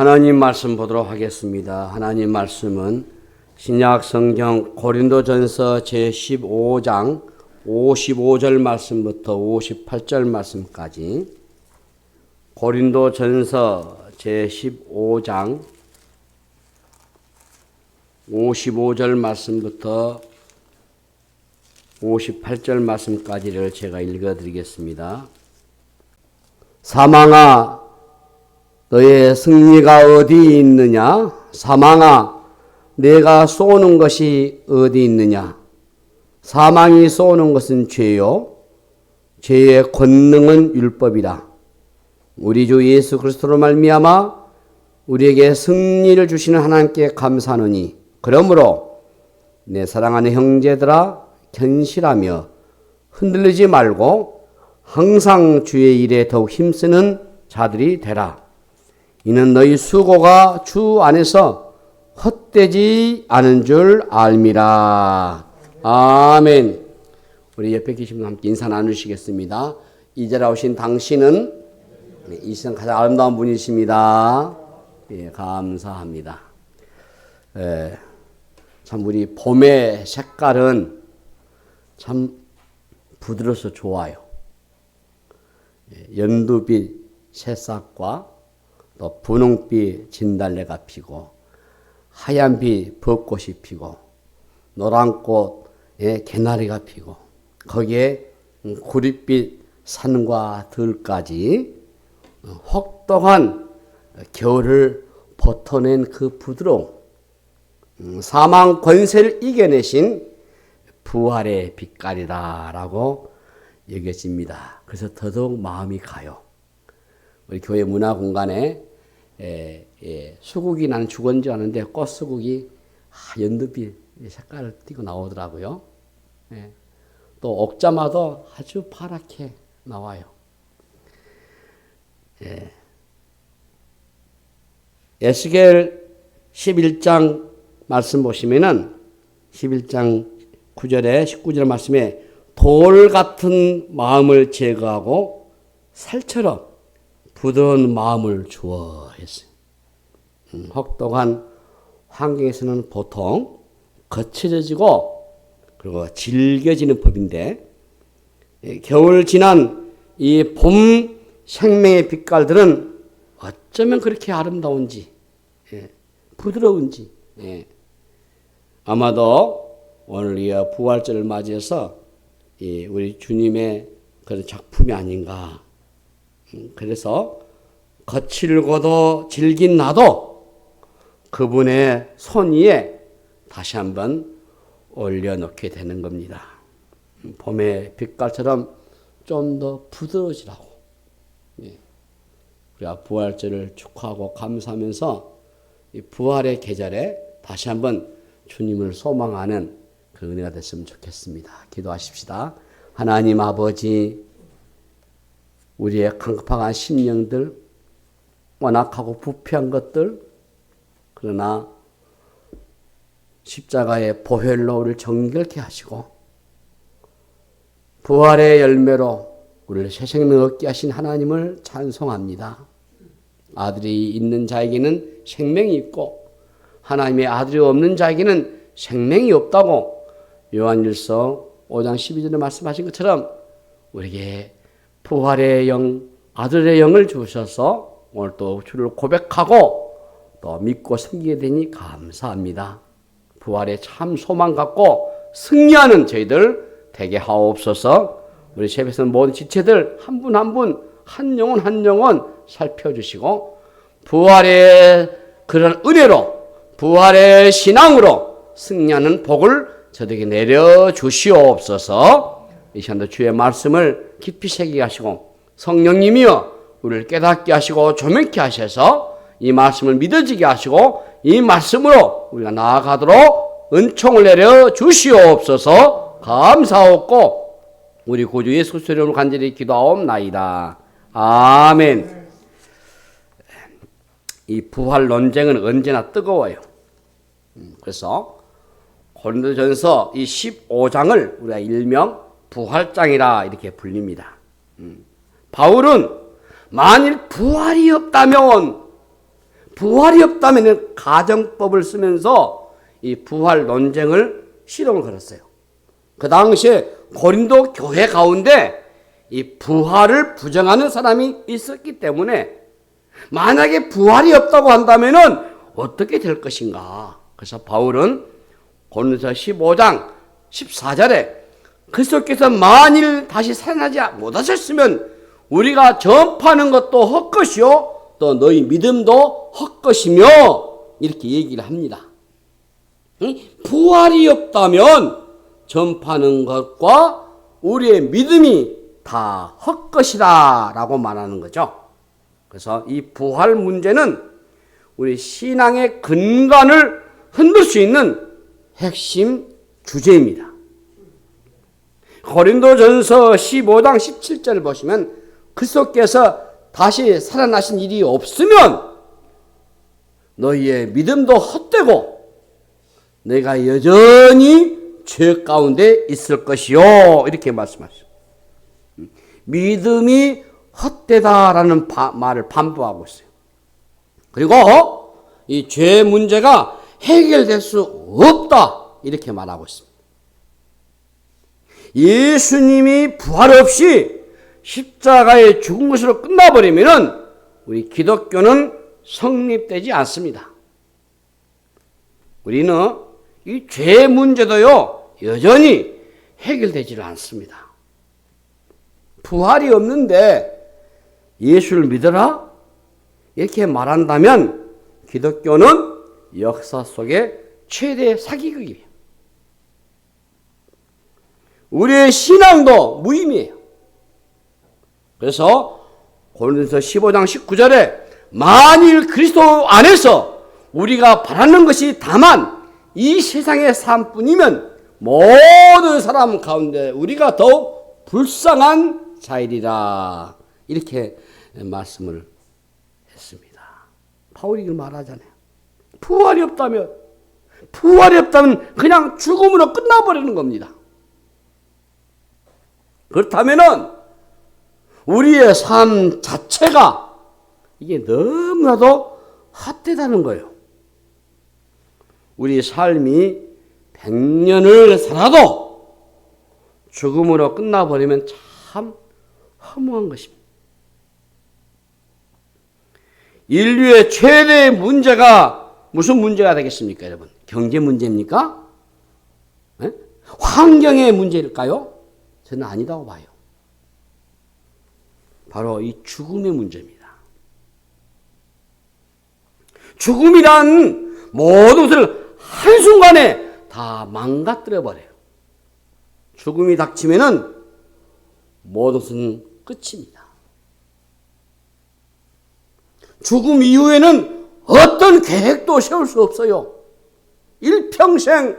하나님 말씀 보도록 하겠습니다. 하나님 말씀은 신약 성경 고린도전서 제15장 55절 말씀부터 58절 말씀까지, 고린도전서 제15장 55절 말씀부터 58절 말씀까지를 제가 읽어드리겠습니다. 사망아, 너의 승리가 어디 있느냐? 사망아, 내가 쏘는 것이 어디 있느냐? 사망이 쏘는 것은 죄요, 죄의 권능은 율법이라. 우리 주 예수 그리스도로 말미암아 우리에게 승리를 주시는 하나님께 감사하노니, 그러므로 내 사랑하는 형제들아, 견실하며 흔들리지 말고 항상 주의 일에 더욱 힘쓰는 자들이 되라. 이는 너희 수고가 주 안에서 헛되지 않은 줄 알미라. 아멘. 우리 옆에 계신 분 함께 인사 나누시겠습니다. 이제 나오신 당신은 이 세상 가장 아름다운 분이십니다. 예, 감사합니다. 참 우리 봄의 색깔은 참 부드러워서 좋아요. 연두빛 새싹과 또 분홍빛 진달래가 피고, 하얀빛 벚꽃이 피고, 노란꽃에 개나리가 피고, 거기에 구릿빛 산과 들까지 혹독한 겨울을 버텨낸 그 부드러움, 사망 권세를 이겨내신 부활의 빛깔이다라고 여겨집니다. 그래서 더더욱 마음이 가요. 우리 교회 문화 공간에 수국이, 나는 죽은지 아는데 꽃수국이 연두빛 색깔을 띠고 나오더라고요. 또 옥자마도 아주 파랗게 나와요. 에스겔 11장 말씀 보시면은 11장 9절에 19절 말씀에 돌 같은 마음을 제거하고 살처럼 부드러운 마음을 주어 했어요. 혹독한 환경에서는 보통 거칠어지고 그리고 질겨지는 법인데, 겨울 지난 이 봄 생명의 빛깔들은 어쩌면 그렇게 아름다운지, 부드러운지, 아마도 오늘 이 부활절을 맞이해서 우리 주님의 그런 작품이 아닌가. 그래서 거칠고도 질긴 나도 그분의 손 위에 다시 한번 올려놓게 되는 겁니다. 봄의 빛깔처럼 좀 더 부드러워지라고. 우리가 부활절을 축하하고 감사하면서 이 부활의 계절에 다시 한번 주님을 소망하는 그 은혜가 됐으면 좋겠습니다. 기도하십시다. 하나님 아버지, 우리의 강팍한 심령들, 완악하고 부패한 것들, 그러나 십자가의 보혈로 우리를 정결케 하시고 부활의 열매로 우리를 새 생명 얻게 하신 하나님을 찬송합니다. 아들이 있는 자에게는 생명이 있고 하나님의 아들이 없는 자에게는 생명이 없다고 요한일서 5장 12절에 말씀하신 것처럼 우리에게 부활의 영, 아들의 영을 주셔서 오늘 또 주를 고백하고 또 믿고 섬기게 되니 감사합니다. 부활의 참 소망 갖고 승리하는 저희들 되게 하옵소서. 우리 세배선 모든 지체들 한 분 한 분, 한 영혼 한 영혼 살펴주시고 부활의 그런 은혜로, 부활의 신앙으로 승리하는 복을 저에게 내려주시옵소서. 이 시간도 주의 말씀을 깊이 새기게 하시고 성령님이여 우리를 깨닫게 하시고 조명케 하셔서 이 말씀을 믿어지게 하시고 이 말씀으로 우리가 나아가도록 은총을 내려 주시옵소서. 감사하옵고 우리 구주 예수 그리스도의 이름으로 간절히 기도하옵나이다. 아멘. 이 부활 논쟁은 언제나 뜨거워요. 그래서 고린도전서 이 15장을 우리가 일명 부활장이라 이렇게 불립니다. 바울은 만일 부활이 없다면 부활이 없다면 가정법을 쓰면서 이 부활 논쟁을 시동을 걸었어요. 그 당시에 고린도 교회 가운데 이 부활을 부정하는 사람이 있었기 때문에 만약에 부활이 없다고 한다면은 어떻게 될 것인가? 그래서 바울은 고린도서 15장 14절에 그리스도께서 만일 다시 살아나지 못하셨으면 우리가 전파하는 것도 헛것이요 또 너희 믿음도 헛것이며 이렇게 얘기를 합니다. 부활이 없다면 전파하는 것과 우리의 믿음이 다 헛것이다 라고 말하는 거죠. 그래서 이 부활 문제는 우리 신앙의 근간을 흔들 수 있는 핵심 주제입니다. 고린도전서 15장 17절을 보시면 그리스도께서 다시 살아나신 일이 없으면 너희의 믿음도 헛되고 내가 여전히 죄 가운데 있을 것이요 이렇게 말씀하셨어요. 믿음이 헛되다라는 말을 반복하고 있어요. 그리고 이 죄 문제가 해결될 수 없다 이렇게 말하고 있습니다. 예수님이 부활 없이 십자가에 죽은 것으로 끝나버리면 우리 기독교는 성립되지 않습니다. 우리는 이 죄 문제도요 여전히 해결되지를 않습니다. 부활이 없는데 예수를 믿어라? 이렇게 말한다면 기독교는 역사 속의 최대 사기극이에요. 우리의 신앙도 무의미해요. 그래서 고린도서 15장 19절에 만일 그리스도 안에서 우리가 바라는 것이 다만 이 세상의 삶뿐이면 모든 사람 가운데 우리가 더욱 불쌍한 자이리라 이렇게 말씀을 했습니다. 바울이 이걸 말하잖아요. 부활이 없다면 그냥 죽음으로 끝나버리는 겁니다. 그렇다면은 우리의 삶 자체가 이게 너무나도 헛되다는 거예요. 우리 삶이 100년을 살아도 죽음으로 끝나버리면 참 허무한 것입니다. 인류의 최대의 문제가 무슨 문제가 되겠습니까, 여러분? 경제 문제입니까? 네? 환경의 문제일까요? 저는 아니다고 봐요. 바로 이 죽음의 문제입니다. 죽음이란 모든 것을 한순간에 다 망가뜨려 버려요. 죽음이 닥치면은 모든 것은 끝입니다. 죽음 이후에는 어떤 계획도 세울 수 없어요. 일평생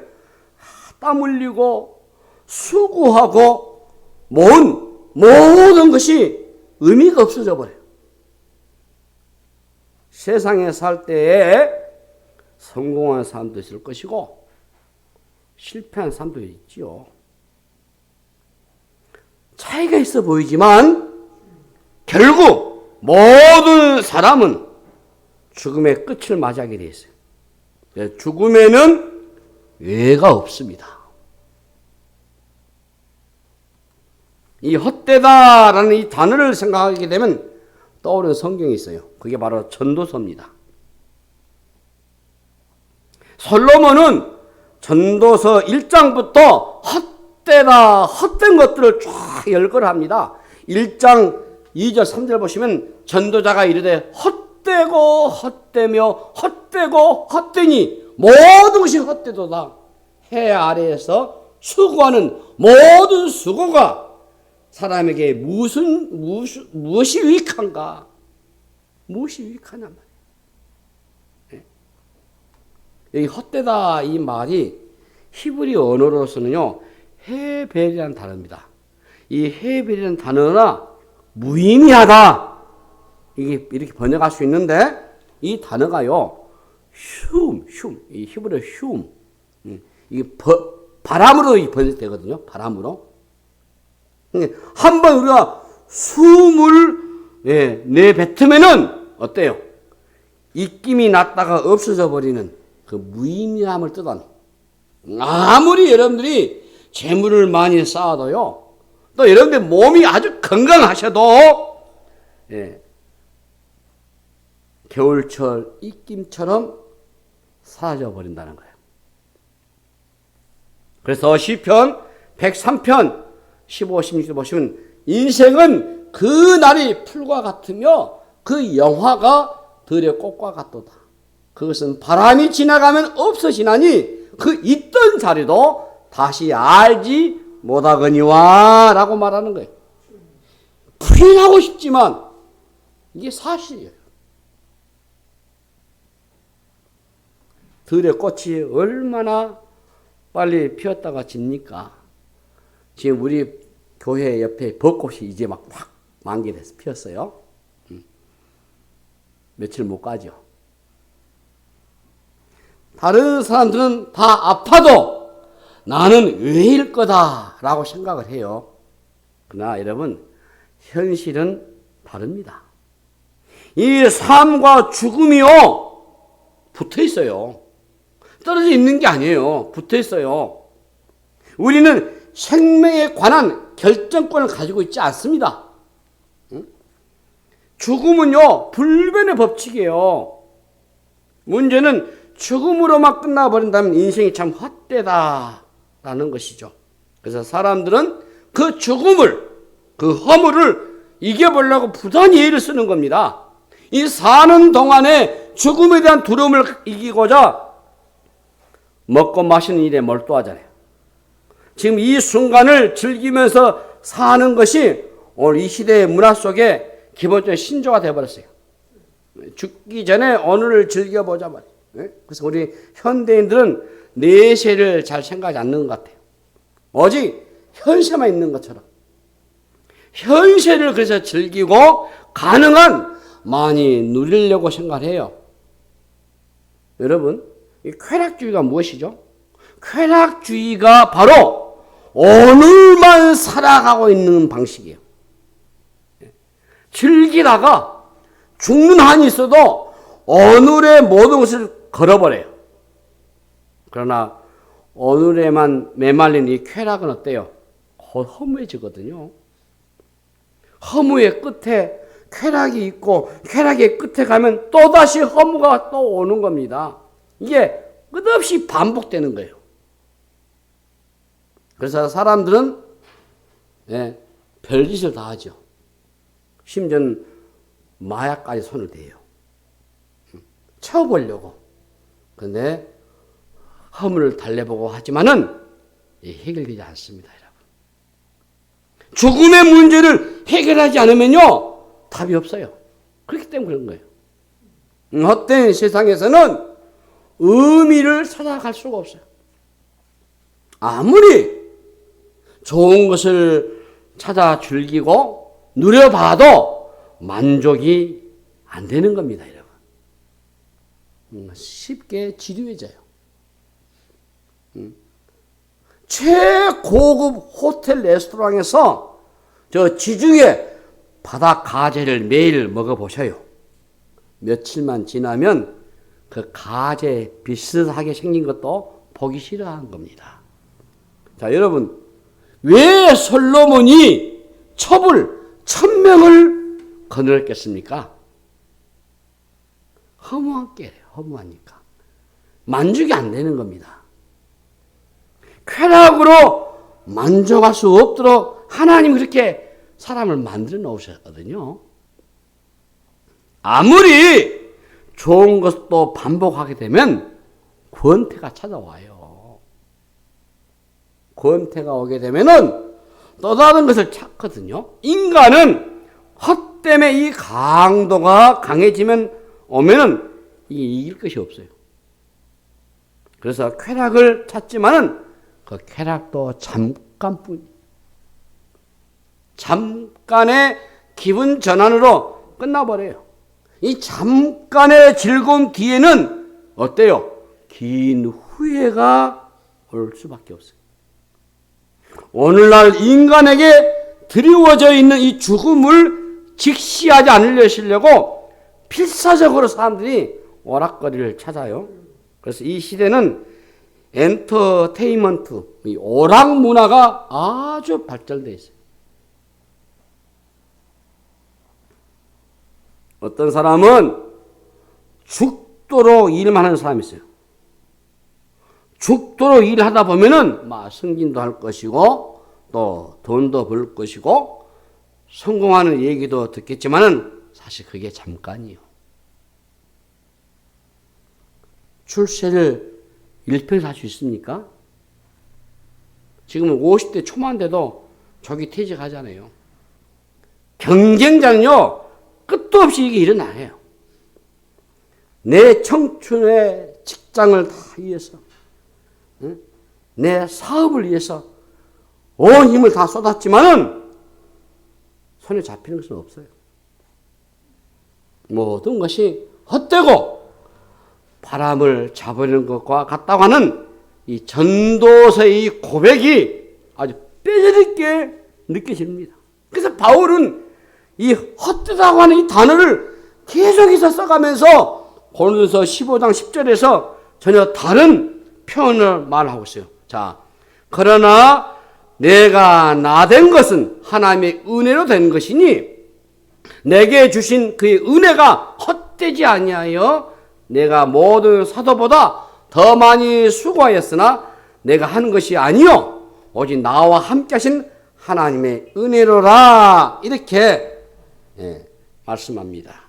땀 흘리고 수고하고 모든 것이 의미가 없어져 버려요. 세상에 살 때에 성공한 사람도 있을 것이고 실패한 사람도 있지요. 차이가 있어 보이지만 결국 모든 사람은 죽음의 끝을 맞이하게 되어 있어요. 죽음에는 예가 없습니다. 이 헛되다라는 이 단어를 생각하게 되면 떠오르는 성경이 있어요. 그게 바로 전도서입니다. 솔로몬은 전도서 1장부터 헛되다, 헛된 것들을 쫙 열거합니다. 1장 2절 3절 보시면 전도자가 이르되 헛되고 헛되며 헛되고 헛되니 모든 것이 헛되도다. 해 아래에서 수고하는 모든 수고가 사람에게 무엇이 유익한가? 무엇이 유익하냐 말이에요. 여기 헛되다 이 말이 히브리 언어로서는요 헤벨이라는 단어입니다. 이 헤벨이라는 단어나 무의미하다 이렇게 번역할 수 있는데 이 단어가요 이 히브리 이게 바람으로 번역되거든요. 바람으로. 한번 우리가 숨을 내뱉으면은 어때요? 입김이 났다가 없어져 버리는 그 무의미함을 뜻하는, 아무리 여러분들이 재물을 많이 쌓아도요, 또 여러분들 몸이 아주 건강하셔도 겨울철 입김처럼 사라져 버린다는 거예요. 그래서 시편 103편 15, 16절 보시면 인생은 그 날이 풀과 같으며 그 영화가 들의 꽃과 같도다. 그것은 바람이 지나가면 없어지나니 그 있던 자리도 다시 알지 못하거니와 라고 말하는 거예요. 부인하고 싶지만 이게 사실이에요. 들의 꽃이 얼마나 빨리 피었다가 집니까? 지금 우리 교회 옆에 벚꽃이 이제 막 확 만개돼서 피었어요. 며칠 못 가죠. 다른 사람들은 다 아파도 나는 왜일 거다라고 생각을 해요. 그러나 여러분, 현실은 다릅니다. 이 삶과 죽음이요, 붙어 있어요. 떨어져 있는 게 아니에요. 붙어 있어요. 우리는 생명에 관한 결정권을 가지고 있지 않습니다. 죽음은요, 불변의 법칙이에요. 문제는 죽음으로만 끝나버린다면 인생이 참 헛되다라는 것이죠. 그래서 사람들은 그 죽음을, 그 허물을 이겨보려고 부단히 애를 쓰는 겁니다. 이 사는 동안에 죽음에 대한 두려움을 이기고자 먹고 마시는 일에 몰두하잖아요. 지금 이 순간을 즐기면서 사는 것이 오늘 이 시대의 문화 속에 기본적인 신조가 되어버렸어요. 죽기 전에 오늘을 즐겨보자 말이에요. 그래서 우리 현대인들은 내세를 잘 생각하지 않는 것 같아요. 오직 현세만 있는 것처럼. 현세를 그래서 즐기고 가능한 많이 누리려고 생각해요. 여러분, 이 쾌락주의가 무엇이죠? 쾌락주의가 바로 오늘만 살아가고 있는 방식이에요. 즐기다가 죽는 한이 있어도 오늘의 모든 것을 걸어버려요. 그러나 오늘에만 메말린 이 쾌락은 어때요? 허무해지거든요. 허무의 끝에 쾌락이 있고 쾌락의 끝에 가면 또다시 허무가 또 오는 겁니다. 이게 끝없이 반복되는 거예요. 그래서 사람들은 별짓을 다 하죠. 심지어는 마약까지 손을 대요. 채워보려고. 그런데 허물을 달래보고 하지만은 해결되지 않습니다, 여러분. 죽음의 문제를 해결하지 않으면요, 답이 없어요. 그렇기 때문에 그런 거예요. 헛된 세상에서는 의미를 찾아갈 수가 없어요. 아무리 좋은 것을 찾아 즐기고 누려봐도 만족이 안 되는 겁니다, 여러분. 쉽게 지루해져요. 최고급 호텔 레스토랑에서 저 지중해 바다 가재를 매일 먹어보셔요. 며칠만 지나면 그 가재 비슷하게 생긴 것도 보기 싫어하는 겁니다. 자, 여러분, 왜 솔로몬이 첩을 1000명을 거느렸겠습니까? 허무하니까. 만족이 안 되는 겁니다. 쾌락으로 만족할 수 없도록 하나님 그렇게 사람을 만들어 놓으셨거든요. 아무리 좋은 것도 반복하게 되면 권태가 찾아와요. 권태가 오게 되면은 또 다른 것을 찾거든요. 인간은 헛됨의 이 강도가 강해지면 오면은 이게 이길 것이 없어요. 그래서 쾌락을 찾지만은 그 쾌락도 잠깐의 기분 전환으로 끝나버려요. 이 잠깐의 즐거움 뒤에는 어때요? 긴 후회가 올 수밖에 없어요. 오늘날 인간에게 드리워져 있는 이 죽음을 직시하지 않으려고 필사적으로 사람들이 오락거리를 찾아요. 그래서 이 시대는 엔터테인먼트, 이 오락 문화가 아주 발달되어 있어요. 어떤 사람은 죽도록 일만 하는 사람이 있어요. 죽도록 일하다 보면은 막 승진도 할 것이고 또 돈도 벌 것이고 성공하는 얘기도 듣겠지만은 사실 그게 잠깐이요. 출세를 1평생 할 수 있습니까? 지금은 50대 초만 돼도 조기 퇴직하잖아요. 경쟁자는요, 끝도 없이 이게 일어나요. 내 청춘의 직장을 다 위해서, 내 사업을 위해서 온 힘을 다 쏟았지만은 손에 잡히는 것은 없어요. 모든 것이 헛되고 바람을 잡으려는 것과 같다고 하는 이 전도서의 이 고백이 아주 뼈저리게 느껴집니다. 그래서 바울은 이 헛되다고 하는 이 단어를 계속해서 써가면서 고린도서 15장 10절에서 전혀 다른 표현을 말하고 있어요. 자, 그러나 내가 나된 것은 하나님의 은혜로 된 것이니 내게 주신 그의 은혜가 헛되지 아니하여 내가 모든 사도보다 더 많이 수고하였으나 내가 하는 것이 아니요 오직 나와 함께 하신 하나님의 은혜로라 이렇게 말씀합니다.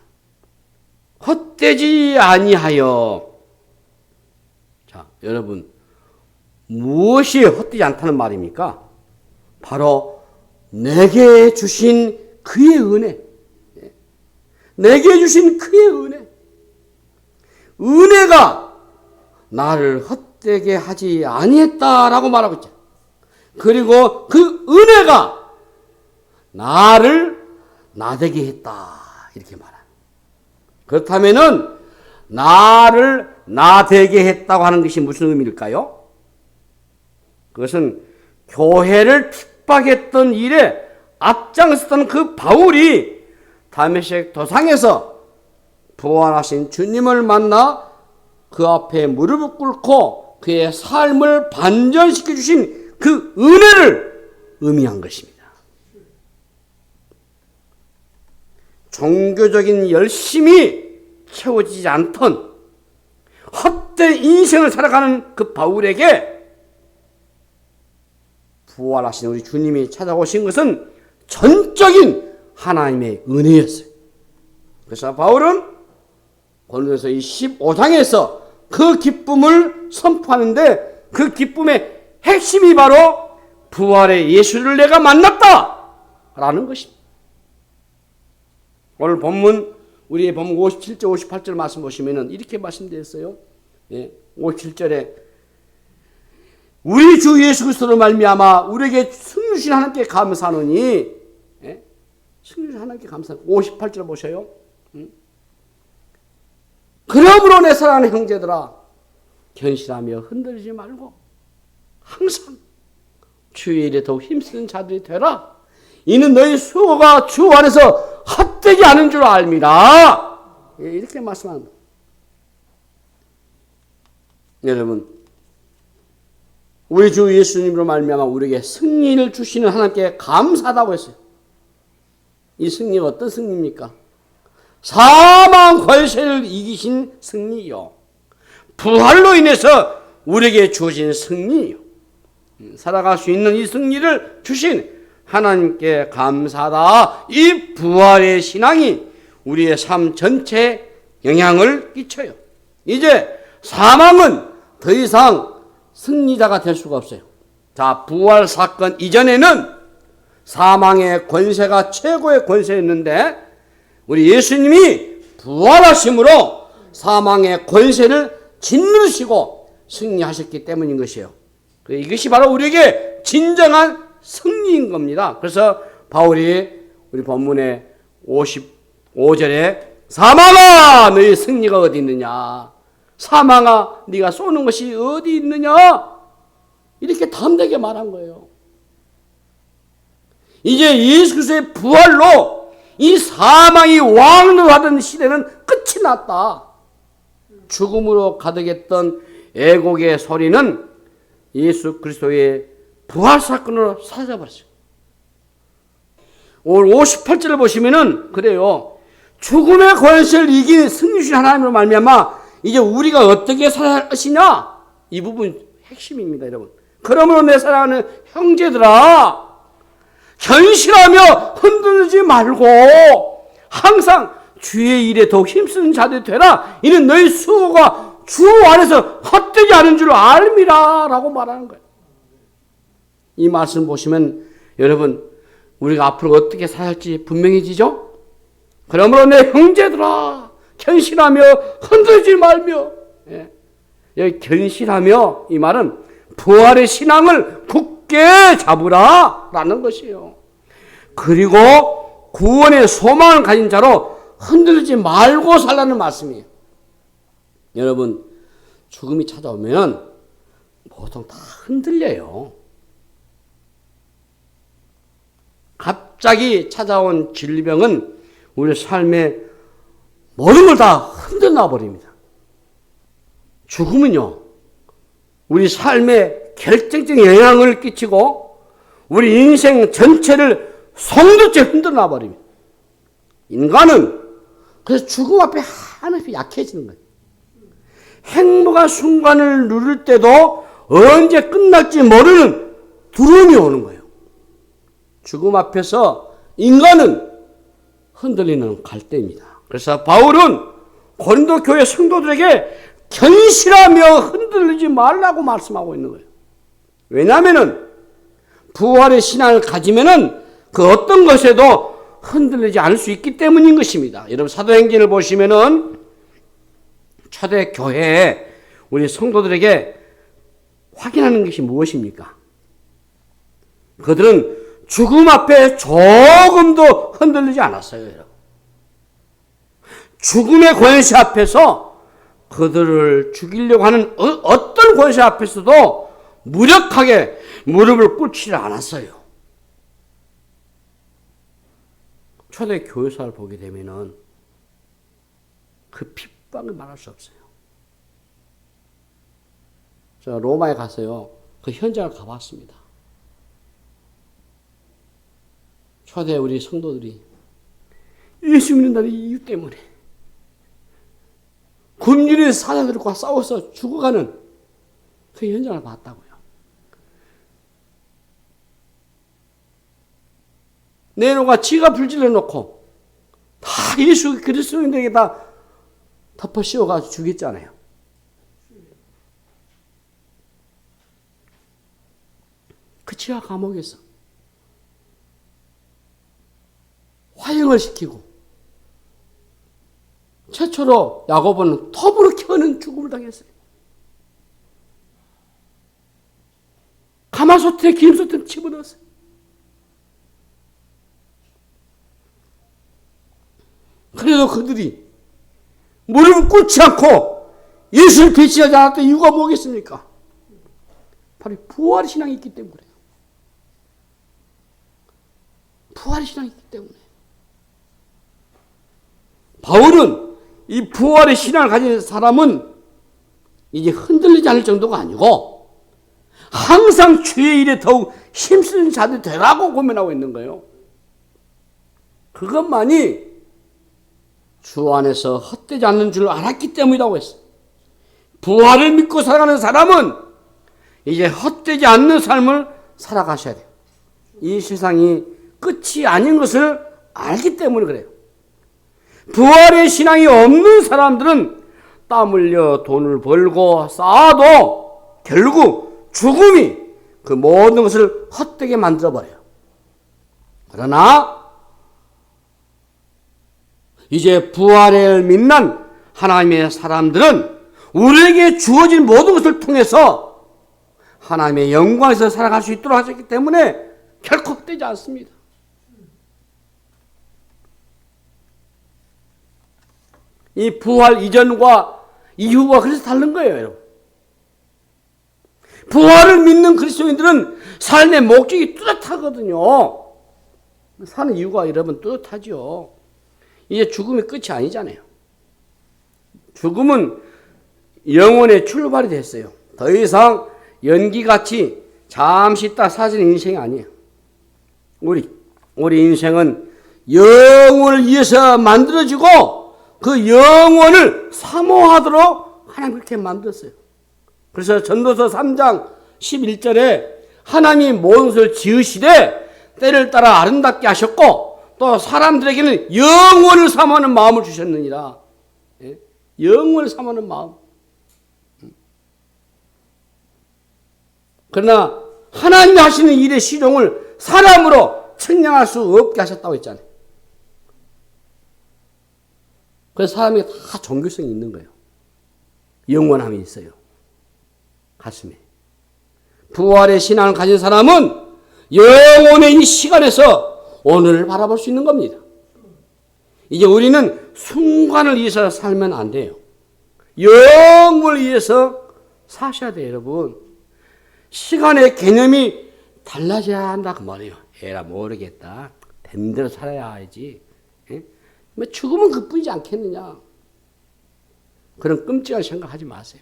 헛되지 아니하여. 자, 여러분 무엇이 헛되지 않다는 말입니까? 바로 내게 주신 그의 은혜. 내게 주신 그의 은혜. 은혜가 나를 헛되게 하지 아니했다라고 말하고 있죠. 그리고 그 은혜가 나를 나되게 했다 이렇게 말합니다. 그렇다면은 나를 나되게 했다고 하는 것이 무슨 의미일까요? 그것은 교회를 핍박했던 일에 앞장섰던 그 바울이 다메섹 도상에서 부활하신 주님을 만나 그 앞에 무릎을 꿇고 그의 삶을 반전시켜 주신 그 은혜를 의미한 것입니다. 종교적인 열심이 채워지지 않던 헛된 인생을 살아가는 그 바울에게 부활하신 우리 주님이 찾아오신 것은 전적인 하나님의 은혜였어요. 그래서 바울은 고린도서 15장에서 그 기쁨을 선포하는데 그 기쁨의 핵심이 바로 부활의 예수를 내가 만났다라는 것입니다. 오늘 본문 우리의 본문 57절 58절 말씀 보시면은 이렇게 말씀되어 있어요. 57절에 우리 주 예수 그리스도로 말미암아 우리에게 승리 주신 하나님께 감사하노니 승리 주신 하나님께 감사하노니 58절 보셔요. 그러므로 내 사랑하는 형제들아 견실하며 흔들리지 말고 항상 주의 일에 더욱 힘쓰는 자들이 되라. 이는 너희 수고가 주 안에서 헛되지 않은 줄 알미라. 이렇게 말씀합니다. 여러분 우리 주 예수님으로 말미암아 우리에게 승리를 주시는 하나님께 감사하다고 했어요. 이 승리가 어떤 승리입니까? 사망 권세를 이기신 승리요. 부활로 인해서 우리에게 주어진 승리요. 살아갈 수 있는 이 승리를 주신 하나님께 감사하다. 이 부활의 신앙이 우리의 삶 전체에 영향을 끼쳐요. 이제 사망은 더 이상 승리자가 될 수가 없어요. 자, 부활 사건 이전에는 사망의 권세가 최고의 권세였는데 우리 예수님이 부활하심으로 사망의 권세를 짓누르시고 승리하셨기 때문인 것이에요. 이것이 바로 우리에게 진정한 승리인 겁니다. 그래서 바울이 우리 본문의 55절에 사망아 너희 승리가 어디 있느냐, 사망아 네가 쏘는 것이 어디 있느냐, 이렇게 담대하게 말한 거예요. 이제 예수 그리스도의 부활로 이 사망이 왕노하던 시대는 끝이 났다. 죽음으로 가득했던 애곡의 소리는 예수 그리스도의 부활 사건으로 사라져버렸어요. 오늘 58절을 보시면은 그래요. 죽음의 권세를 이긴 승리신 하나님으로 말미암아 이제 우리가 어떻게 살아야 것이냐, 이 부분 핵심입니다, 여러분. 그러므로 내 사랑하는 형제들아, 견실하며 흔들리지 말고 항상 주의 일에 더욱 힘쓰는 자들이 되라. 이는 너희 수고가 주 안에서 헛되지 않은 줄 알미라 라고 말하는 거예요. 이 말씀 보시면 여러분, 우리가 앞으로 어떻게 살아야 할지 분명해지죠? 그러므로 내 형제들아, 견실하며 흔들지 말며. 여기 견실하며, 이 말은 부활의 신앙을 굳게 잡으라 라는 것이에요. 그리고 구원의 소망을 가진 자로 흔들지 말고 살라는 말씀이에요. 여러분, 죽음이 찾아오면 보통 다 흔들려요. 갑자기 찾아온 질병은 우리 삶의 모든 걸 다 흔들어 버립니다. 죽음은요, 우리 삶에 결정적인 영향을 끼치고 우리 인생 전체를 송두째 흔들어 버립니다. 인간은 그래서 죽음 앞에 한없이 약해지는 거예요. 행복한 순간을 누릴 때도 언제 끝날지 모르는 두려움이 오는 거예요. 죽음 앞에서 인간은 흔들리는 갈대입니다. 그래서 바울은 고린도 교회 성도들에게 견실하며 흔들리지 말라고 말씀하고 있는 거예요. 왜냐하면 부활의 신앙을 가지면은 그 어떤 것에도 흔들리지 않을 수 있기 때문인 것입니다. 여러분, 사도행전을 보시면은 초대 교회에 우리 성도들에게 확인하는 것이 무엇입니까? 그들은 죽음 앞에 조금도 흔들리지 않았어요, 여러분. 죽음의 권세 앞에서 그들을 죽이려고 하는 어떤 권세 앞에서도 무력하게 무릎을 꿇지 않았어요. 초대 교회사를 보게 되면은 그 핍박을 말할 수 없어요. 제가 로마에 가서요, 그 현장을 가봤습니다. 초대 우리 성도들이 예수 믿는다는 이유 때문에 굶주린 사자들과 싸워서 죽어가는 그 현장을 봤다고요. 네로가 지가 불질러 놓고 다 예수 그리스도인들에게 다 덮어 씌워가지고 죽였잖아요. 그 지하 감옥에서 화형을 시키고 최초로 야고보는 톱으로 켜는 죽음을 당했어요. 가마솥에 기름솥에 집어넣었어요. 그래도 그들이 무릎을 꿇지 않고 예수를 배신하지 않았던 이유가 뭐겠습니까? 바로 부활의 신앙이 있기 때문에 그래요. 부활의 신앙이 있기 때문에. 바울은 이 부활의 신앙을 가진 사람은 이제 흔들리지 않을 정도가 아니고 항상 주의 일에 더욱 힘쓰는 자들이 되라고 고민하고 있는 거예요. 그것만이 주 안에서 헛되지 않는 줄 알았기 때문이라고 했어요. 부활을 믿고 살아가는 사람은 이제 헛되지 않는 삶을 살아가셔야 돼요. 이 세상이 끝이 아닌 것을 알기 때문에 그래요. 부활의 신앙이 없는 사람들은 땀 흘려 돈을 벌고 쌓아도 결국 죽음이 그 모든 것을 헛되게 만들어버려요. 그러나 이제 부활을 믿는 하나님의 사람들은 우리에게 주어진 모든 것을 통해서 하나님의 영광에서 살아갈 수 있도록 하셨기 때문에 결코 헛되지 않습니다. 이 부활 이전과 이후가 그래서 다른 거예요, 여러분. 부활을 믿는 그리스도인들은 삶의 목적이 뚜렷하거든요. 사는 이유가 여러분 뚜렷하죠. 이제 죽음이 끝이 아니잖아요. 죽음은 영혼의 출발이 됐어요. 더 이상 연기같이 잠시 있다 사라지는 인생이 아니에요. 우리 인생은 영혼을 위해서 만들어지고 그 영혼을 사모하도록 하나님 그렇게 만들었어요. 그래서 전도서 3장 11절에 하나님이 모든 것을 지으시되 때를 따라 아름답게 하셨고 또 사람들에게는 영혼을 사모하는 마음을 주셨느니라. 영혼을 사모하는 마음. 그러나 하나님이 하시는 일의 실용을 사람으로 측량할 수 없게 하셨다고 했잖아요. 그래서 사람이 다 종교성이 있는 거예요. 영원함이 있어요. 가슴에. 부활의 신앙을 가진 사람은 영혼의 이 시간에서 오늘을 바라볼 수 있는 겁니다. 이제 우리는 순간을 위해서 살면 안 돼요. 영을 위해서 사셔야 돼요, 여러분. 시간의 개념이 달라져야 한다 그 말이에요. 에라 모르겠다. 된 대로 살아야 하지. 뭐 죽으면 그뿐이지 않겠느냐. 그런 끔찍한 생각하지 마세요.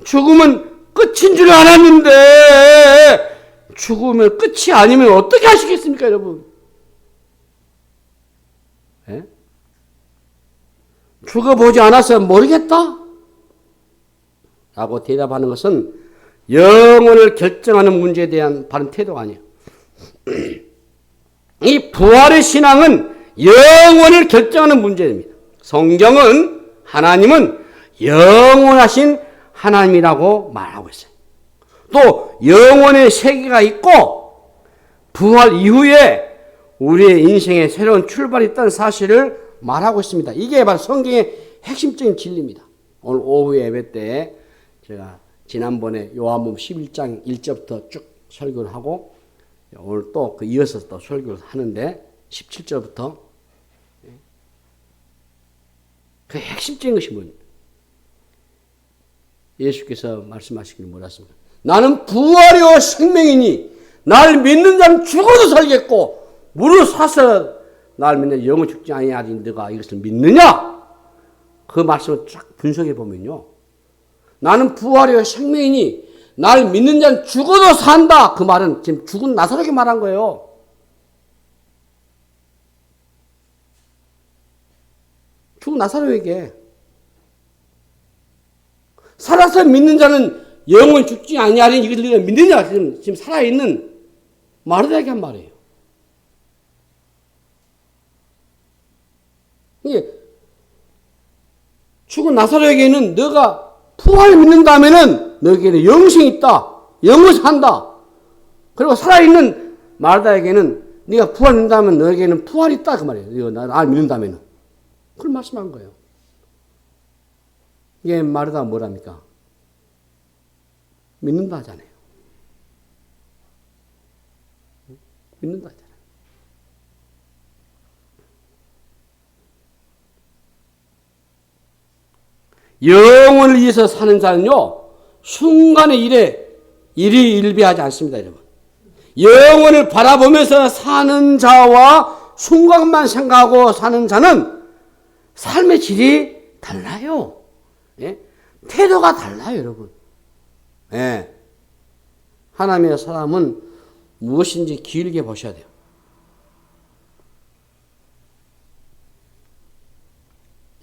죽으면 끝인 줄 알았는데 죽으면 끝이 아니면 어떻게 하시겠습니까, 여러분? 죽어보지 않아서 모르겠다? 라고 대답하는 것은 영혼을 결정하는 문제에 대한 바른 태도가 아니에요. 이 부활의 신앙은 영혼을 결정하는 문제입니다. 성경은 하나님은 영원하신 하나님이라고 말하고 있어요. 또 영혼의 세계가 있고 부활 이후에 우리의 인생에 새로운 출발이 있다는 사실을 말하고 있습니다. 이게 바로 성경의 핵심적인 진리입니다. 오늘 오후 예배 때 제가 지난번에 요한복음 11장 1절부터 쭉 설교를 하고 오늘 또 그 이어서 또 설교를 하는데 17절부터 그 핵심적인 것이 뭡니까? 예수께서 말씀하시기를 뭐랬습니까? 나는 부활이요 생명이니 날 믿는 자는 죽어도 살겠고 무릇 사서 날 믿는 영원 죽지 아니하니 너가 이것을 믿느냐? 그 말씀을 쫙 분석해 보면요. 나는 부활이요 생명이니 날 믿는 자는 죽어도 산다. 그 말은 지금 죽은 나사로에게 말한 거예요. 죽은 나사로에게. 살아서 믿는 자는 영원히 죽지 아니하니 이것을 네가 믿느냐? 지금 살아있는 마르다에게 한 말이에요. 이게 죽은 나사로에게는 너가 부활을 믿는다면은 너에게는 영생이 있다. 영원히 산다. 그리고 살아있는 마르다에게는 네가 부활 믿는다면 너에게는 부활이 있다. 그 말이에요. 나 믿는다면은. 그걸 말씀한 거예요. 이게 마르다가 뭐랍니까? 믿는다 하잖아요. 믿는다 하잖아요. 영혼을 위해서 사는 자는요, 순간의 일이 일비하지 않습니다, 여러분. 영혼을 바라보면서 사는 자와 순간만 생각하고 사는 자는 삶의 질이 달라요. 예? 태도가 달라요, 여러분. 예. 하나님의 사람은 무엇인지 길게 보셔야 돼요.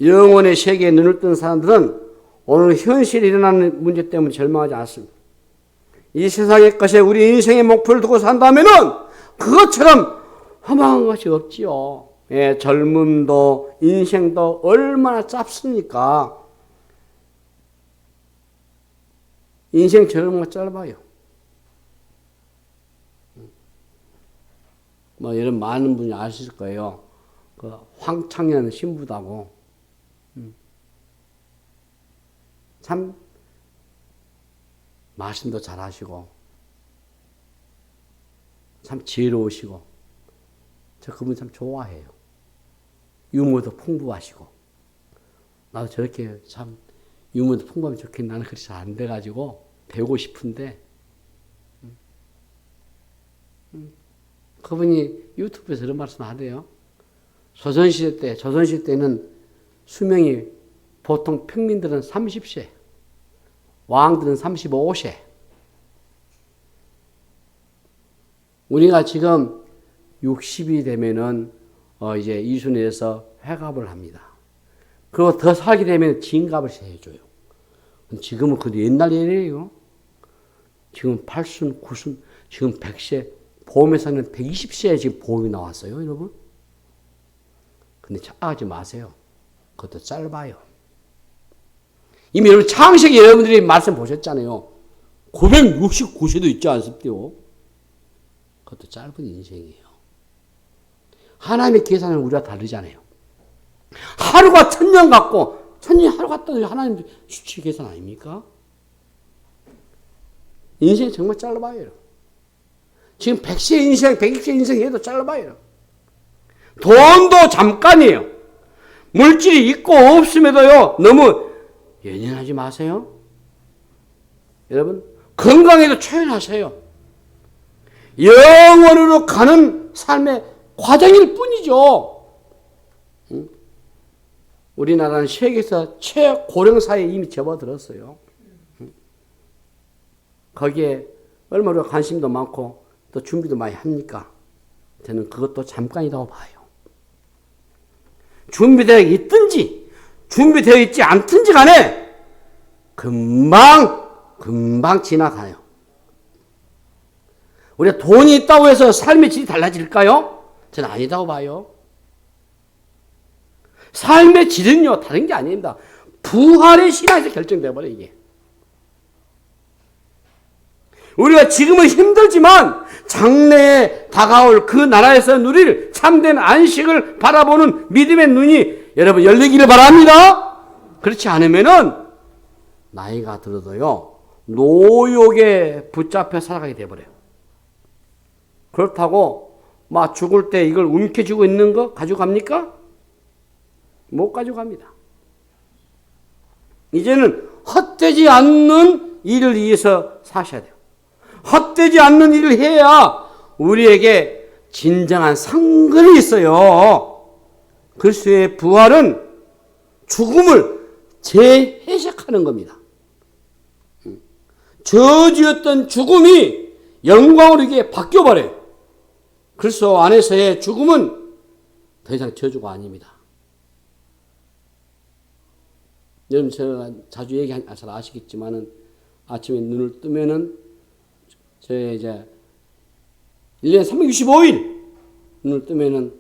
영혼의 세계에 눈을 뜬 사람들은 오늘 현실에 일어나는 문제 때문에 절망하지 않습니다. 이 세상의 것에 우리 인생의 목표를 두고 산다면은 그것처럼 허망한 것이 없지요. 예, 젊음도 인생도 얼마나 짧습니까? 인생 젊은 거 짧아요. 뭐 이런 많은 분이 아실 거예요. 그 황창현 신부다고. 참 말씀도 잘하시고 참 지혜로우시고 저 그분 참 좋아해요. 유머도 풍부하시고 나도 저렇게 참 유머도 풍부하면 좋겠는데 나는 그렇게 잘 안 돼가지고 배우고 싶은데 그분이 유튜브에서 이런 말씀 하대요. 조선시대 때는 수명이 보통 평민들은 30세, 왕들은 35세. 우리가 지금 60이 되면은 이제 이순에서 회갑을 합니다. 그리고 더 살게 되면 진갑을 해줘요. 지금은 그 옛날 일이에요. 지금 8순, 9순, 지금 100세, 보험에서는 120세에 지금 보험이 나왔어요, 여러분. 근데 착각하지 마세요. 그것도 짧아요. 이미 여러분 창세기 여러분들이 말씀 보셨잖아요. 969세도 있지 않습니까? 그것도 짧은 인생이에요. 하나님의 계산은 우리와 다르잖아요. 하루가 1000년 같고 1000년이 하루 같다는 하나님 수치 계산 아닙니까? 인생이 정말 짧아요. 지금 100세 인생, 120세 인생 해도 짧아요. 돈도 잠깐이에요. 물질이 있고 없음에도요, 너무 연연하지 마세요. 여러분, 건강에도 초연하세요. 영원으로 가는 삶의 과정일 뿐이죠. 우리나라는 세계에서 최고령사에 이미 접어들었어요. 거기에 얼마나 관심도 많고 또 준비도 많이 합니까? 저는 그것도 잠깐이라고 봐요. 준비되어 있든지 준비되어 있지 않든지 간에 금방 지나가요. 우리가 돈이 있다고 해서 삶의 질이 달라질까요? 저는 아니다고 봐요. 삶의 질은요, 다른 게 아닙니다. 부활의 신앙에서 결정돼 버려요, 이게. 우리가 지금은 힘들지만 장래에 다가올 그 나라에서 누릴 참된 안식을 바라보는 믿음의 눈이 여러분 열리기를 바랍니다. 그렇지 않으면은 나이가 들어도요, 노욕에 붙잡혀 살아가게 돼버려요. 그렇다고 막 죽을 때 이걸 움켜쥐고 있는 거 가져갑니까? 못 가져갑니다. 이제는 헛되지 않는 일을 위해서 사셔야 돼요. 헛되지 않는 일을 해야 우리에게 진정한 상급이 있어요. 그리스도의 부활은 죽음을 재해석하는 겁니다. 저주였던 죽음이 영광으로 이게 바뀌어버려요. 그리스도 안에서의 죽음은 더 이상 저주가 아닙니다. 여러분, 제가 자주 잘 아시겠지만은 아침에 눈을 뜨면은 저의 이제 1년 365일 눈을 뜨면은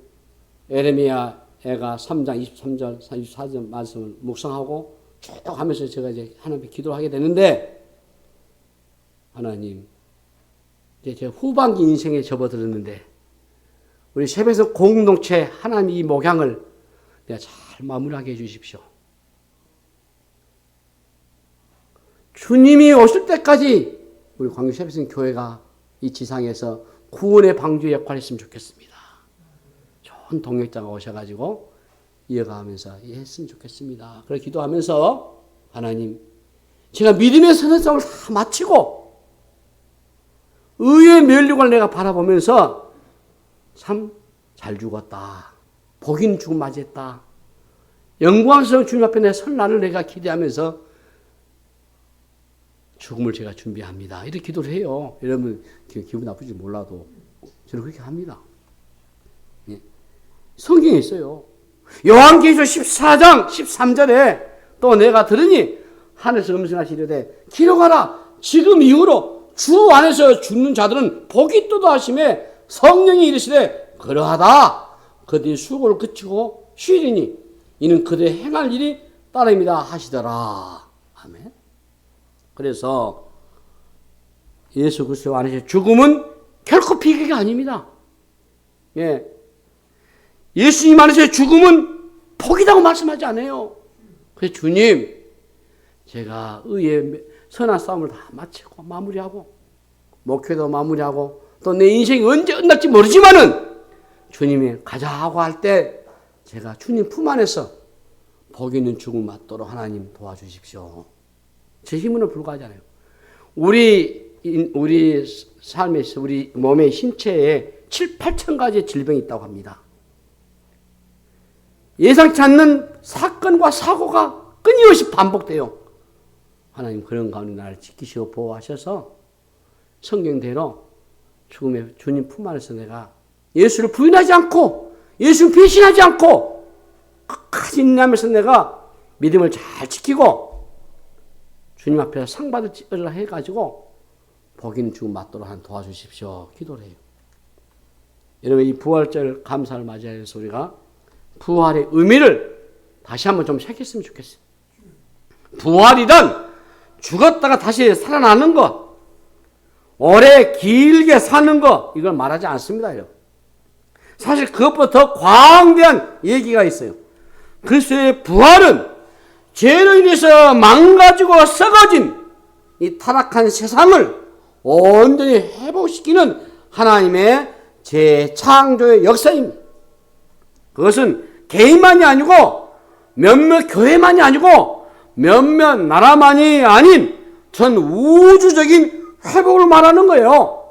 에레미야 애가 3장 23절, 24절 말씀을 묵상하고 쭉 하면서 제가 이제 하나님께 기도를 하게 되는데, 하나님, 이제 제가 후반기 인생에 접어들었는데 우리 세배석 공동체 하나님 이 목양을 내가 잘 마무리하게 해주십시오. 주님이 오실 때까지 우리 광주 세배석 교회가 이 지상에서 구원의 방주 역할을 했으면 좋겠습니다. 좋은 동역자가 오셔가지고 이어가면서 했으면 좋겠습니다. 그렇게 기도하면서 하나님, 제가 믿음의 선언성을 다 마치고 의의 면류관을 내가 바라보면서 참 잘 죽었다. 복 있는 죽음 맞이했다. 영광스러운 주님 앞에 내 설 날을 내가 기대하면서 죽음을 제가 준비합니다. 이렇게 기도를 해요. 여러분 기분 나쁘지 몰라도 저는 그렇게 합니다. 예. 성경에 있어요. 요한계시록 14장 13절에 또 내가 들으니 하늘에서 음성하시려되 기록하라. 지금 이후로 주 안에서 죽는 자들은 복이 있도다 하심에 성령이 이르시되 그러하다. 그들이 수고를 그치고 쉬리니 이는 그들의 행할 일이 따름이다 하시더라. 아멘. 그래서 예수 그리스도 안에서 죽음은 결코 비극이 아닙니다. 예. 예수님 안에서 죽음은 복이라고 말씀하지 않아요. 그래서 주님, 제가 의의 선한 싸움을 다 마치고 마무리하고 목회도 마무리하고 또 내 인생이 언제 끝날지 모르지만은 주님이 가자 하고 할 때 제가 주님 품 안에서 복 있는 죽음을 맞도록 하나님 도와주십시오. 제 힘으로 불과하잖아요. 우리 삶에서 우리 몸의 신체에 7, 8천 가지의 질병이 있다고 합니다. 예상치 않는 사건과 사고가 끊임없이 반복돼요. 하나님 그런 가운데 나를 지키시고 보호하셔서 성경대로 죽음의 주님 품 안에서 내가 예수를 부인하지 않고 예수를 배신하지 않고 끝까지 인내하면서 내가 믿음을 잘 지키고 주님 앞에서 상 받을 찌으라 해가지고 복 있는 죽음 맞도록 한 도와주십시오. 기도를 해요. 여러분 이 부활절 감사를 맞이해서 우리가 부활의 의미를 다시 한번 좀 새겼으면 좋겠어요. 부활이란 죽었다가 다시 살아나는 것, 오래 길게 사는 것, 이걸 말하지 않습니다. 여러분. 사실 그것보다 더 광대한 얘기가 있어요. 그리스도의 부활은 죄로 인해서 망가지고 썩어진 이 타락한 세상을 온전히 회복시키는 하나님의 재창조의 역사입니다. 그것은 개인만이 아니고 몇몇 교회만이 아니고 몇몇 나라만이 아닌 전 우주적인 회복을 말하는 거예요.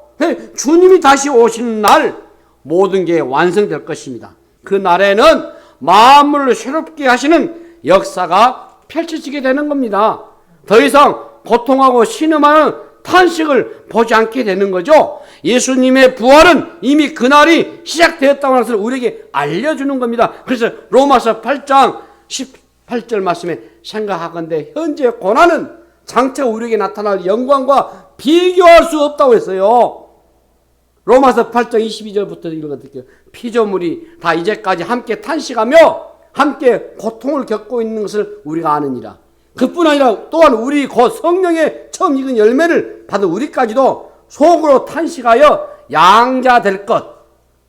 주님이 다시 오시는 날 모든 게 완성될 것입니다. 그 날에는 만물을 새롭게 하시는 역사가 펼쳐지게 되는 겁니다. 더 이상 고통하고 신음하는 탄식을 보지 않게 되는 거죠. 예수님의 부활은 이미 그날이 시작되었다고 하는 것을 우리에게 알려주는 겁니다. 그래서 로마서 8장 18절 말씀에 생각하건대 현재 고난은 장차 우리에게 나타날 영광과 비교할 수 없다고 했어요. 로마서 8장 22절부터 읽어드릴게요. 피조물이 다 이제까지 함께 탄식하며 함께 고통을 겪고 있는 것을 우리가 아느니라. 그뿐 아니라 또한 우리 곧 성령의 처음 익은 열매를 받은 우리까지도 속으로 탄식하여 양자될 것,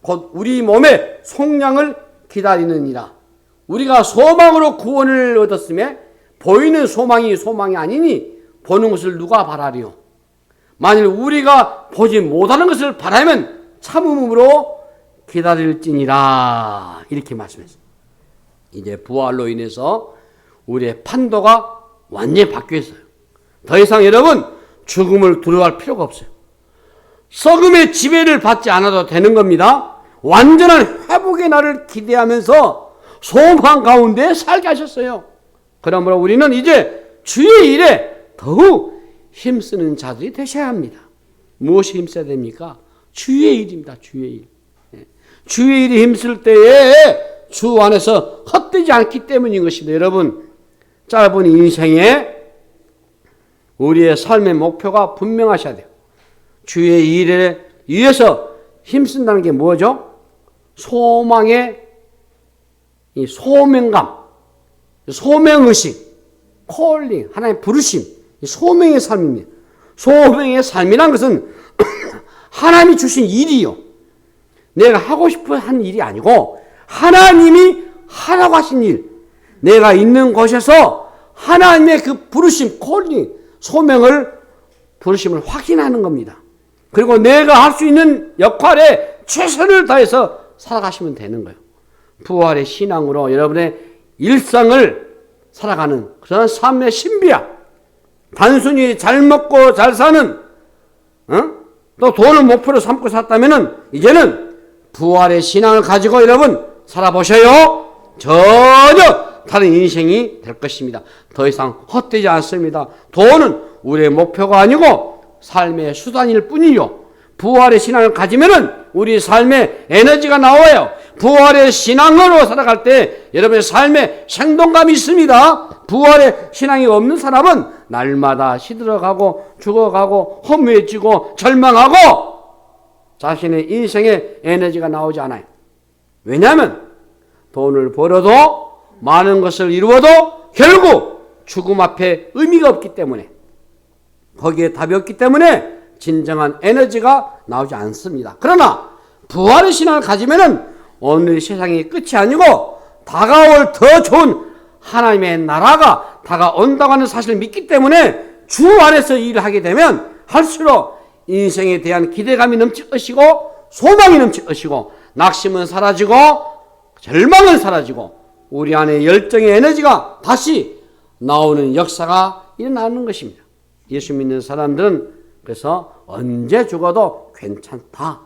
곧 우리 몸의 속량을 기다리느니라. 우리가 소망으로 구원을 얻었음에 보이는 소망이 소망이 아니니 보는 것을 누가 바라리요. 만일 우리가 보지 못하는 것을 바라면 참음으로 기다릴지니라. 이렇게 말씀했습니다. 이제 부활로 인해서 우리의 판도가 완전히 바뀌었어요. 더 이상 여러분 죽음을 두려워할 필요가 없어요. 썩음의 지배를 받지 않아도 되는 겁니다. 완전한 회복의 날을 기대하면서 소망 가운데 살게 하셨어요. 그러므로 우리는 이제 주의 일에 더욱 힘쓰는 자들이 되셔야 합니다. 무엇이 힘써야 됩니까? 주의 일입니다. 주의 일. 주의 일이 힘쓸 때에 주 안에서 헛되지 않기 때문인 것입니다. 여러분 짧은 인생에 우리의 삶의 목표가 분명하셔야 돼요. 주의 일에 위해서 힘쓴다는 게 뭐죠? 소망의 이 소명감, 소명의식, 콜링, 하나님의 부르심, 소명의 삶입니다. 소명의 삶이란 것은 하나님이 주신 일이요. 내가 하고 싶어 한 일이 아니고 하나님이 하라고 하신 일. 내가 있는 곳에서 하나님의 그 부르심, 콜링, 소명을, 부르심을 확인하는 겁니다. 그리고 내가 할 수 있는 역할에 최선을 다해서 살아가시면 되는 거예요. 부활의 신앙으로 여러분의 일상을 살아가는 그런 삶의 신비야. 단순히 잘 먹고 잘 사는, 또 돈을 목표로 삼고 살았다면 이제는 부활의 신앙을 가지고 여러분 살아보셔요. 전혀 다른 인생이 될 것입니다. 더 이상 헛되지 않습니다. 돈은 우리의 목표가 아니고 삶의 수단일 뿐이요. 부활의 신앙을 가지면은 우리 삶에 에너지가 나와요. 부활의 신앙으로 살아갈 때 여러분의 삶에 생동감이 있습니다. 부활의 신앙이 없는 사람은 날마다 시들어가고 죽어가고 허무해지고 절망하고 자신의 인생에 에너지가 나오지 않아요. 왜냐하면 돈을 벌어도 많은 것을 이루어도 결국 죽음 앞에 의미가 없기 때문에 거기에 답이 없기 때문에 진정한 에너지가 나오지 않습니다. 그러나 부활의 신앙을 가지면은 오늘 세상의 끝이 아니고 다가올 더 좋은 하나님의 나라가 다가온다고 하는 사실을 믿기 때문에 주 안에서 일을 하게 되면 할수록 인생에 대한 기대감이 넘칠 것이고 소망이 넘칠 것이고 낙심은 사라지고 절망은 사라지고 우리 안에 열정의 에너지가 다시 나오는 역사가 일어나는 것입니다. 예수 믿는 사람들은 그래서 언제 죽어도 괜찮다.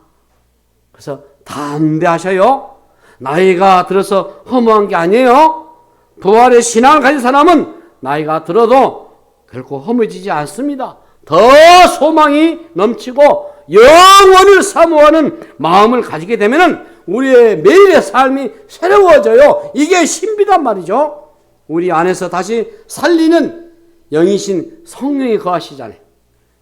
그래서 담대하셔요. 나이가 들어서 허무한 게 아니에요. 부활의 신앙을 가진 사람은 나이가 들어도 결코 허무해지지 않습니다. 더 소망이 넘치고 영원을 사모하는 마음을 가지게 되면 우리의 매일의 삶이 새로워져요. 이게 신비단 말이죠. 우리 안에서 다시 살리는 영이신 성령이 거하시잖아요.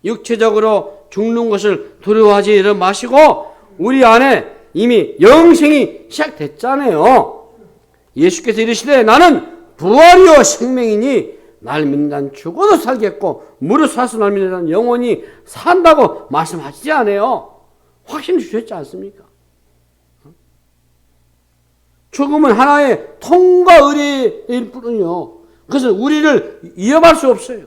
육체적으로 죽는 것을 두려워하지 마시고 우리 안에 이미 영생이 시작됐잖아요. 예수께서 이르시되 나는 부활이요 생명이니 날 믿는 자는 죽어도 살겠고 무릇 살아서 날 믿는 자는 영원히 산다고 말씀하시지 않아요. 확신 주셨지 않습니까? 죽음은 하나의 통과 의례일 뿐이요. 그래서 우리를 위협할 수 없어요.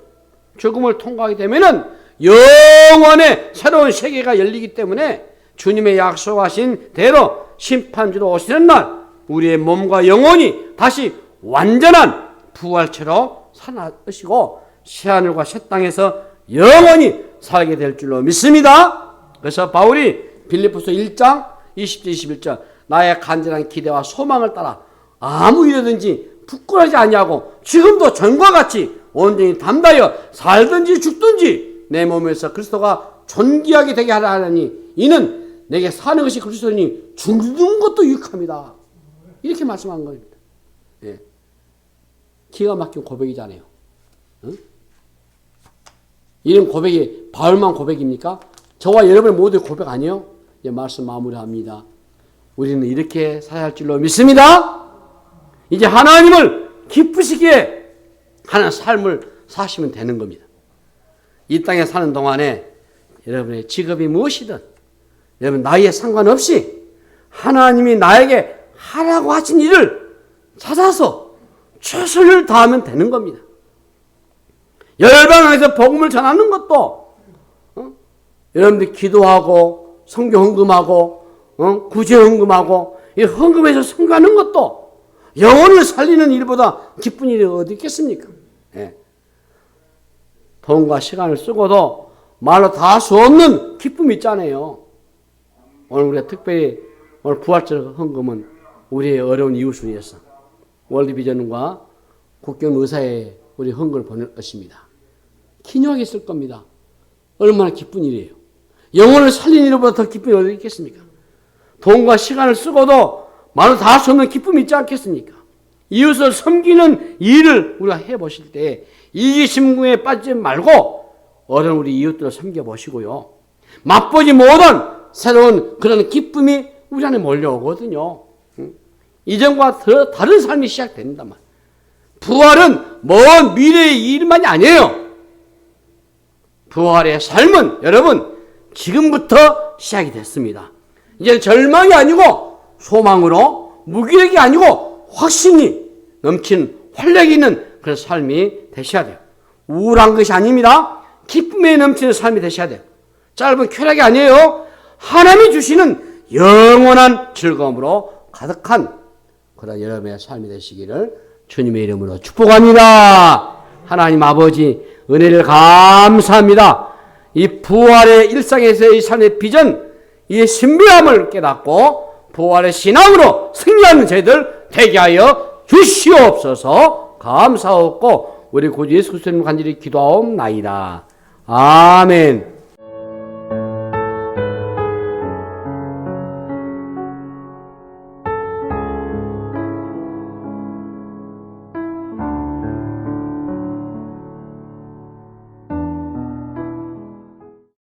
죽음을 통과하게 되면은 영원의 새로운 세계가 열리기 때문에 주님의 약속하신 대로 심판주로 오시는 날 우리의 몸과 영혼이 다시 완전한 부활체로 살아나시고 새하늘과 새 땅에서 영원히 살게 될 줄로 믿습니다. 그래서 바울이 빌립보서 1장 20절 21절 나의 간절한 기대와 소망을 따라 아무 일이든지 부끄러워하지 아니하고 지금도 전과 같이 온전히 담다하여 살든지 죽든지 내 몸에서 그리스도가 존귀하게 되게 하라 하니 이는 내게 사는 것이 그리스도니 죽는 것도 유익합니다. 이렇게 말씀한 겁니다. 예. 기가 막힌 고백이잖아요. 응? 이런 고백이 바울만 고백입니까? 저와 여러분 모두의 고백 아니에요? 예, 말씀 마무리합니다. 우리는 이렇게 살아야 할 줄로 믿습니다. 이제 하나님을 기쁘시게 하는 삶을 사시면 되는 겁니다. 이 땅에 사는 동안에 여러분의 직업이 무엇이든 여러분 나이에 상관없이 하나님이 나에게 하라고 하신 일을 찾아서 최선을 다하면 되는 겁니다. 열방에서 복음을 전하는 것도 여러분들 기도하고 성경 헌금하고 구제 헌금하고 이 헌금에서 선교하는 것도 영혼을 살리는 일보다 기쁜 일이 어디 있겠습니까? 예. 돈과 시간을 쓰고도 말로 다 할 수 없는 기쁨이 있잖아요. 오늘 우리가 특별히 오늘 부활절 헌금은 우리의 어려운 이웃을 위해서 월드비전과 국경의사에 우리 헌금을 보낼 것입니다. 기묘하게 쓸 겁니다. 얼마나 기쁜 일이에요. 영혼을 살리는 일보다 더 기쁜 일이 어디 있겠습니까? 돈과 시간을 쓰고도 말로 다 할 수 없는 기쁨이 있지 않겠습니까? 이웃을 섬기는 일을 우리가 해보실 때 이기심궁에 빠지지 말고 어려운 우리 이웃들을 섬겨보시고요. 맛보지 못한 새로운 그런 기쁨이 우리 안에 몰려오거든요. 이전과 다른 삶이 시작된단 말이에요. 부활은 먼 미래의 일만이 아니에요. 부활의 삶은 여러분 지금부터 시작이 됐습니다. 이제 절망이 아니고 소망으로 무기력이 아니고 확신이 넘친 활력이 있는 그런 삶이 되셔야 돼요. 우울한 것이 아닙니다. 기쁨에 넘치는 삶이 되셔야 돼요. 짧은 쾌락이 아니에요. 하나님이 주시는 영원한 즐거움으로 가득한 그런 여러분의 삶이 되시기를 주님의 이름으로 축복합니다. 하나님 아버지 은혜를 감사합니다. 이 부활의 일상에서의 삶의 비전, 이 신비함을 깨닫고 부활의 신앙으로 승리하는 저희들 되게 하여 주시옵소서. 감사하고 우리 구주 예수 그리스도님 간절히 기도하옵나이다. 아멘.